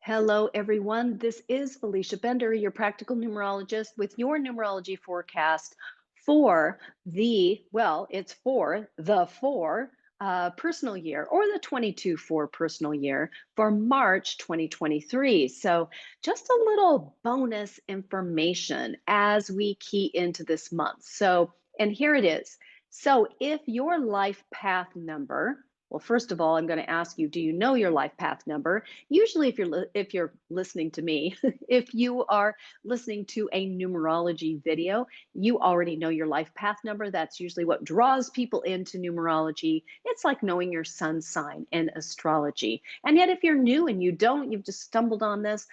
Hello, everyone. This is Felicia Bender, your practical numerologist, with your numerology forecast for it's for the personal year, or the 22-4 personal year for March 2023. So, just a little bonus information as we key into this month. And here it is. So, if your life path number, well, first of all, I'm going to ask you, do you know your life path number? Usually, if you're listening to me, if you are listening to a numerology video, you already know your life path number. That's usually what draws people into numerology. It's like knowing your sun sign in astrology. And yet, if you're new and you don't, you've just stumbled on this,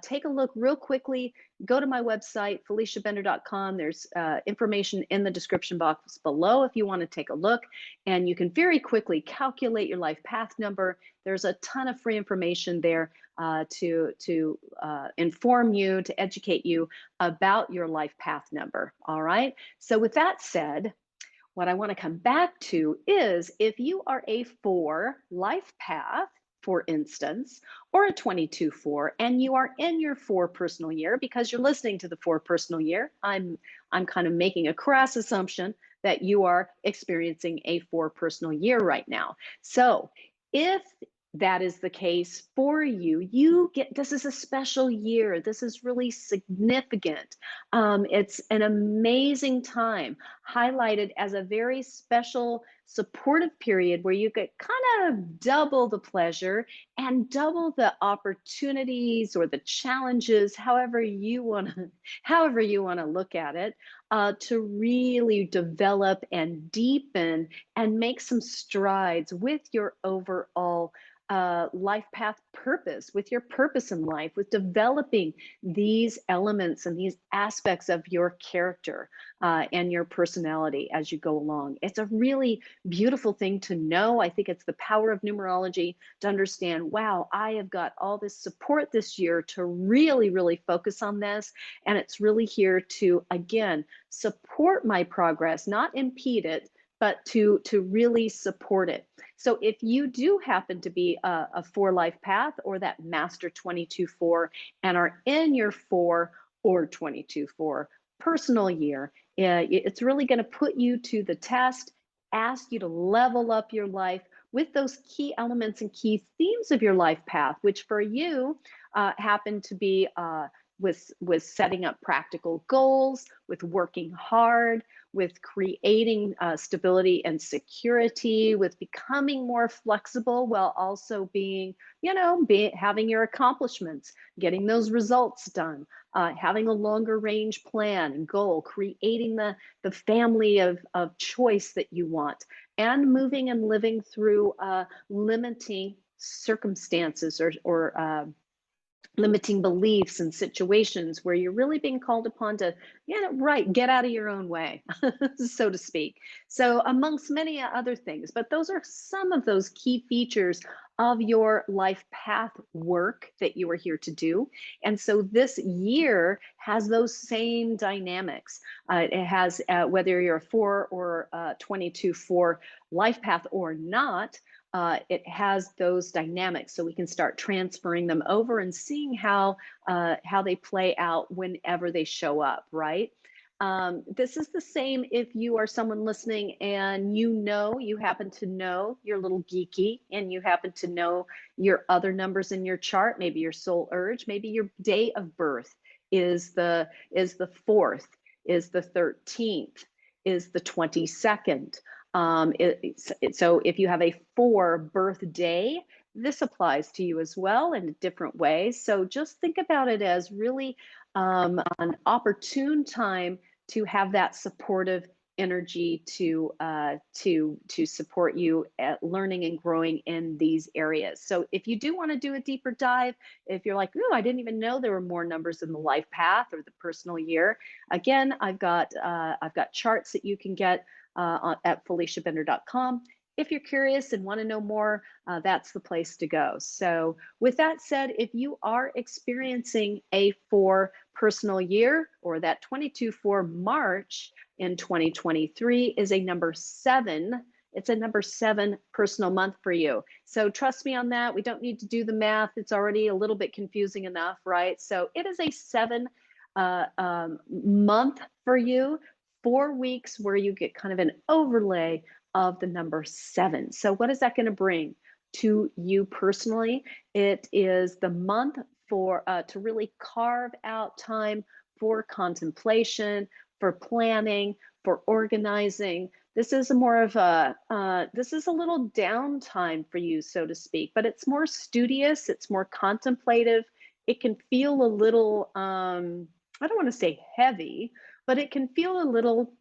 take a look real quickly. Go to my website, feliciabender.com. There's information in the description box below if you want to take a look. And you can very quickly calculate your life path number. There's a ton of free information there to inform you, to educate you about your life path number. All right. So with that said, what I want to come back to is if you are a 4 life path, for instance, or a 22-4, and you are in your 4 personal year, because you're listening to the 4 personal year, I'm kind of making a crass assumption that you are experiencing a 4 personal year right now. So if that is the case for you, this is a special year. This is really significant. It's an amazing time, highlighted as a very special supportive period where you get kind of double the pleasure and double the opportunities or the challenges, however you want to look at it, to really develop and deepen and make some strides with your overall life path purpose, with your purpose in life, with developing these elements and these aspects of your character and your personality as you go along. It's a really beautiful thing to know. I think it's the power of numerology to understand, wow, I have got all this support this year to really, really focus on this. And it's really here to, again, support my progress, not impede it, but to really support it. So if you do happen to be a 4 life path or that master 22-4 and are in your 4 or 22-4 personal year, it's really going to put you to the test, ask you to level up your life with those key elements and key themes of your life path, which for you happen to be with setting up practical goals, with working hard, with creating stability and security, with becoming more flexible while also being, having your accomplishments, getting those results done, having a longer range plan and goal, creating the family of choice that you want, and moving and living through limiting circumstances or limiting beliefs and situations where you're really being called upon to, get out of your own way, so to speak. So, amongst many other things, but those are some of those key features of your life path work that you are here to do. And so, this year has those same dynamics. It has, whether you're a 4 or 22-4 life path or not, it has those dynamics, so we can start transferring them over and seeing how they play out whenever they show up, right? This is the same if you are someone listening and you happen to know you're a little geeky and you happen to know your other numbers in your chart, maybe your soul urge, maybe your day of birth is the 4th, is the 13th, is the 22nd. So if you have a 4 birthday, this applies to you as well in a different way. So just think about it as really an opportune time to have that supportive energy to support you at learning and growing in these areas. So if you do want to do a deeper dive, if you're like, oh, I didn't even know there were more numbers in the life path or the personal year, again, I've got charts that you can get at feliciabender.com. If you're curious and want to know more, that's the place to go. So with that said, if you are experiencing a 4 personal year, or that 22-4 March in 2023 is a number 7 It's a number 7 personal month for you. So trust me on that. We don't need to do the math. It's already a little bit confusing enough, right? So it is a 7 month for you, 4 weeks where you get kind of an overlay of the number 7. So what is that going to bring to you personally? It is the month for to really carve out time for contemplation, for planning, for organizing. This is more of a this is a little downtime for you, so to speak, but it's more studious, it's more contemplative. It can feel a little I don't want to say heavy, but it can feel a little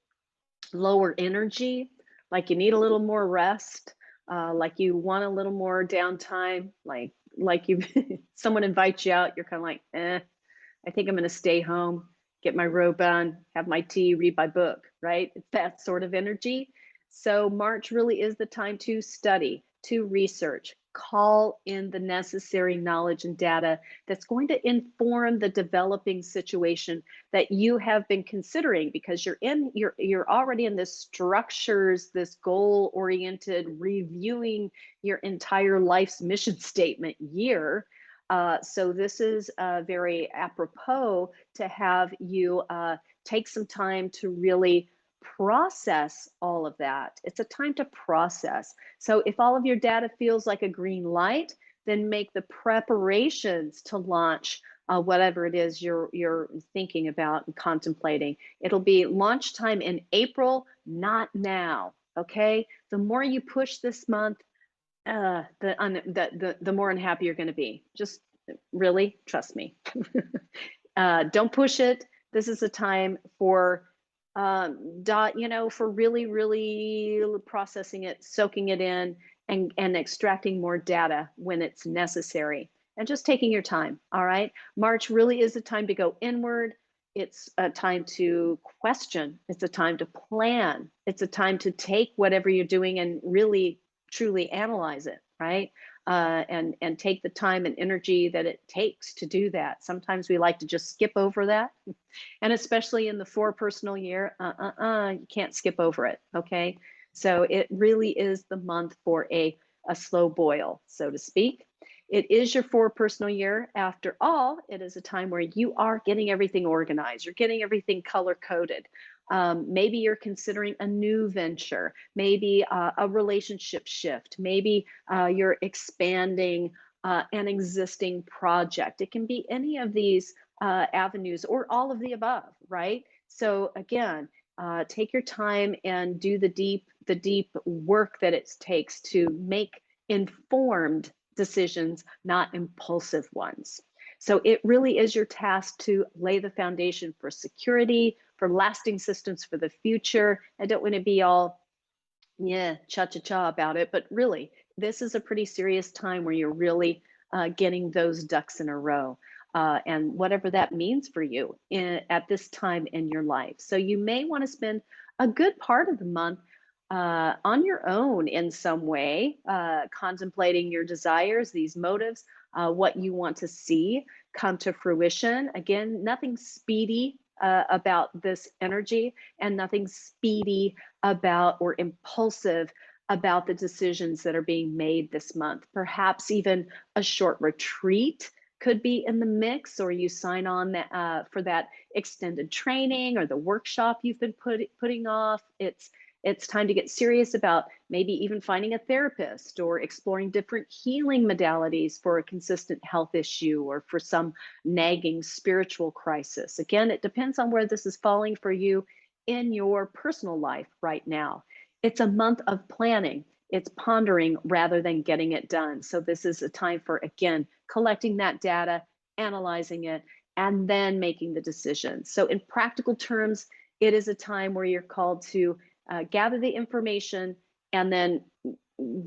lower energy, like you need a little more rest, like you want a little more downtime, like you someone invites you out, you're kind of like, I think I'm going to stay home, get my robe on, have my tea, read my book, right? It's that sort of energy. So March really is the time to study, to research, call in the necessary knowledge and data that's going to inform the developing situation that you have been considering, because you're already in this structures, this goal oriented reviewing your entire life's mission statement year. So this is very apropos to have you take some time to really process all of that. It's a time to process. So if all of your data feels like a green light, then make the preparations to launch whatever it is you're thinking about and contemplating. It'll be launch time in April, not now. Okay. The more you push this month, the more unhappy you're going to be. Just really trust me. Don't push it. This is a time for for really processing it, soaking it in, and extracting more data when it's necessary, and just taking your time. All right. March really is a time to go inward. It's a time to question. It's a time to plan. It's a time to take whatever you're doing and really truly analyze it, right? And take the time and energy that it takes to do that. Sometimes we like to just skip over that, and especially in the 4 personal year, you can't skip over it. Okay, so it really is the month for a slow boil, so to speak. It is your 4 personal year. After all, it is a time where you are getting everything organized. You're getting everything color coded. Maybe you're considering a new venture, maybe a relationship shift, maybe you're expanding an existing project. It can be any of these avenues or all of the above, right? So again, take your time and do the deep work that it takes to make informed decisions, not impulsive ones. So it really is your task to lay the foundation for security, for lasting systems for the future. I don't want to be all, yeah, cha-cha-cha about it, but really, this is a pretty serious time where you're really getting those ducks in a row. And whatever that means for you at this time in your life. So you may want to spend a good part of the month on your own in some way, contemplating your desires, these motives, what you want to see come to fruition. Again, nothing speedy about this energy, and nothing speedy about or impulsive about the decisions that are being made this month. Perhaps even a short retreat could be in the mix, or you sign on for that extended training or the workshop you've been putting off. It's time to get serious about maybe even finding a therapist or exploring different healing modalities for a consistent health issue or for some nagging spiritual crisis. Again, it depends on where this is falling for you in your personal life right now. It's a month of planning. It's pondering rather than getting it done. So this is a time for, again, collecting that data, analyzing it, and then making the decision. So in practical terms, it is a time where you're called to gather the information and then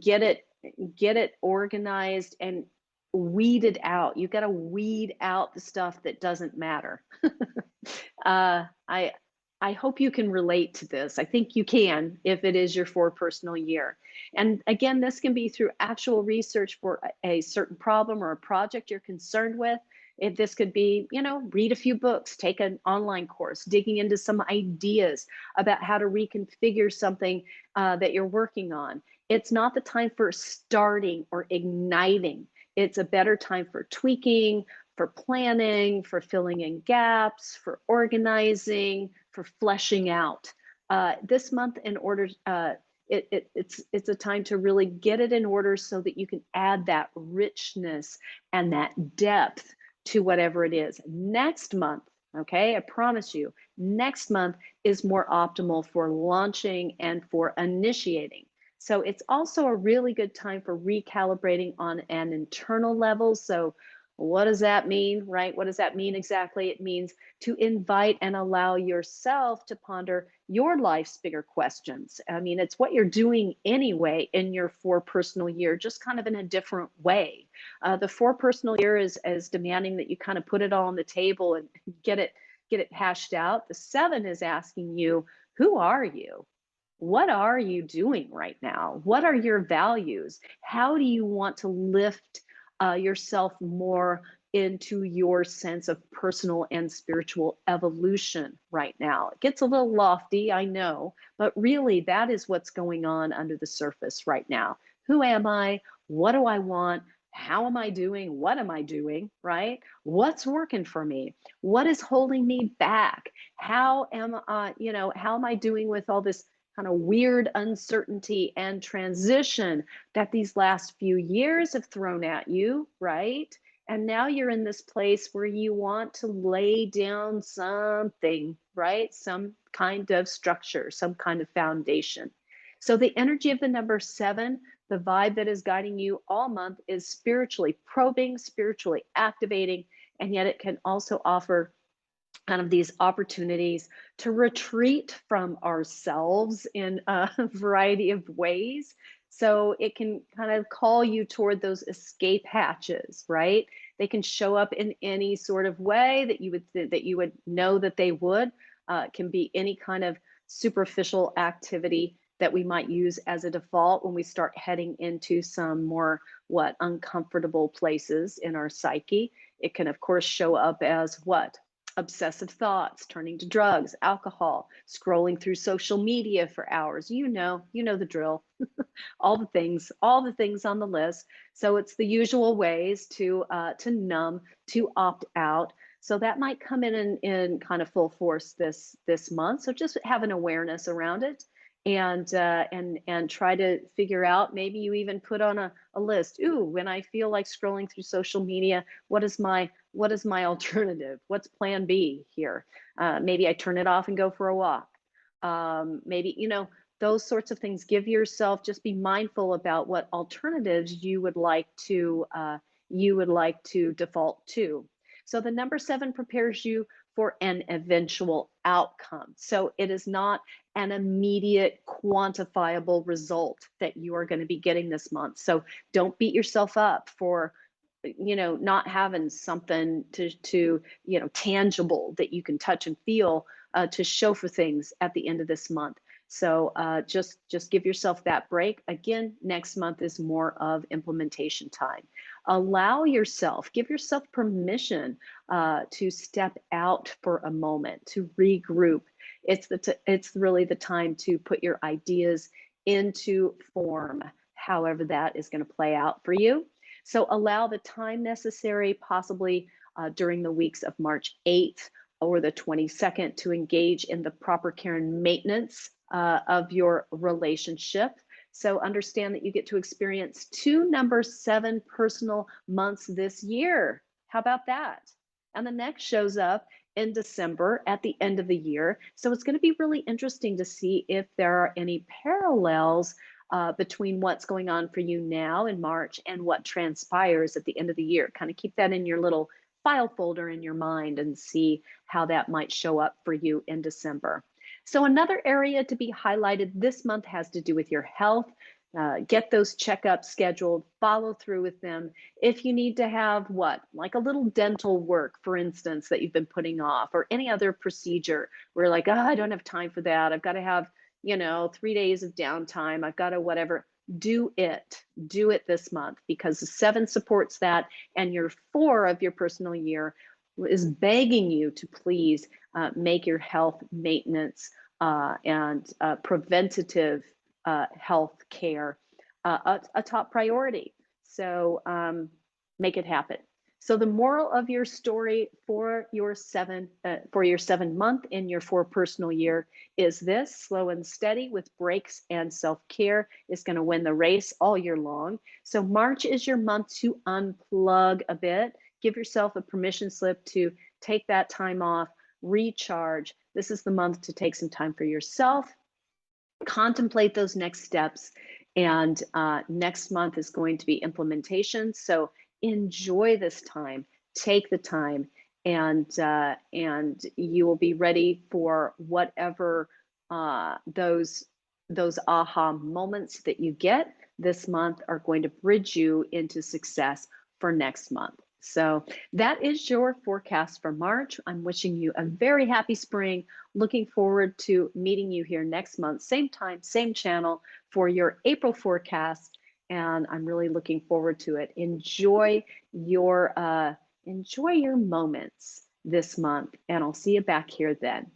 get it organized and weeded out. You've got to weed out the stuff that doesn't matter. I hope you can relate to this. I think you can if it is your 4 personal year. And again, this can be through actual research for a certain problem or a project you're concerned with. This could be, read a few books, take an online course, digging into some ideas about how to reconfigure something that you're working on. It's not the time for starting or igniting. It's a better time for tweaking, for planning, for filling in gaps, for organizing, for fleshing out. This month, in order, it's a time to really get it in order so that you can add that richness and that depth to whatever it is. Next month, okay, I promise you, next month is more optimal for launching and for initiating. So it's also a really good time for recalibrating on an internal level. So what does that mean, right? What does that mean exactly? It means to invite and allow yourself to ponder your life's bigger questions. I mean, it's what you're doing anyway in your four personal year, just kind of in a different way. The four personal year is demanding that you kind of put it all on the table and get it hashed out. The seven is asking you, who are you? What are you doing right now? What are your values? How do you want to lift yourself more into your sense of personal and spiritual evolution right now? It gets a little lofty, I know, but really that is what's going on under the surface right now. Who am I? What do I want? How am I doing? What am I doing? Right? What's working for me? What is holding me back? How am I doing with all this kind of weird uncertainty and transition that these last few years have thrown at you, right? And now you're in this place where you want to lay down something, right? Some kind of structure, some kind of foundation. So the energy of the number seven, the vibe that is guiding you all month is spiritually probing, spiritually activating, and yet it can also offer kind of these opportunities to retreat from ourselves in a variety of ways. So it can kind of call you toward those escape hatches, right? They can show up in any sort of way that you would know that they would. It can be any kind of superficial activity that we might use as a default when we start heading into some more uncomfortable places in our psyche. It can of course show up as what? Obsessive thoughts, turning to drugs, alcohol, scrolling through social media for hours. You know the drill. All the things on the list. So it's the usual ways to numb, to opt out. So that might come in kind of full force this month. So just have an awareness around it, and try to figure out. Maybe you even put on a list. Ooh, when I feel like scrolling through social media, what is my alternative? What's plan B here? Maybe I turn it off and go for a walk. Maybe, those sorts of things. Give yourself, just be mindful about what alternatives you would like to default to. So the number seven prepares you for an eventual outcome. So it is not an immediate quantifiable result that you are going to be getting this month. So don't beat yourself up for not having something to tangible that you can touch and feel to show for things at the end of this month. So just give yourself that break. Again, next month is more of implementation time. Give yourself permission to step out for a moment, to regroup. It's really the time to put your ideas into form, however that is going to play out for you. So allow the time necessary, possibly during the weeks of March 8th or the 22nd, to engage in the proper care and maintenance of your relationship. So understand that you get to experience two number seven personal months this year. How about that? And the next shows up in December at the end of the year. So it's going to be really interesting to see if there are any parallels between what's going on for you now in March and what transpires at the end of the year. Kind of keep that in your little file folder in your mind and see how that might show up for you in December. So another area to be highlighted this month has to do with your health. Get those checkups scheduled, follow through with them. If you need to have like a little dental work, for instance, that you've been putting off, or any other procedure where like, oh, I don't have time for that. I've got to have 3 days of downtime. I've got to whatever. do it. Do it this month because the 7 supports that, and your 4 of your personal year is begging you to please make your health maintenance and preventative health care a top priority. So make it happen. So the moral of your story for your 7 month in your 4 personal year is this: slow and steady with breaks and self-care is going to win the race all year long. So March is your month to unplug a bit. Give yourself a permission slip to take that time off, recharge. This is the month to take some time for yourself, contemplate those next steps. And next month is going to be implementation. So enjoy this time, take the time, and you will be ready for whatever those aha moments that you get this month are going to bridge you into success for next month. So that is your forecast for March. I'm wishing you a very happy spring. Looking forward to meeting you here next month, same time, same channel, for your April forecast. And I'm really looking forward to it. Enjoy your moments this month, and I'll see you back here then.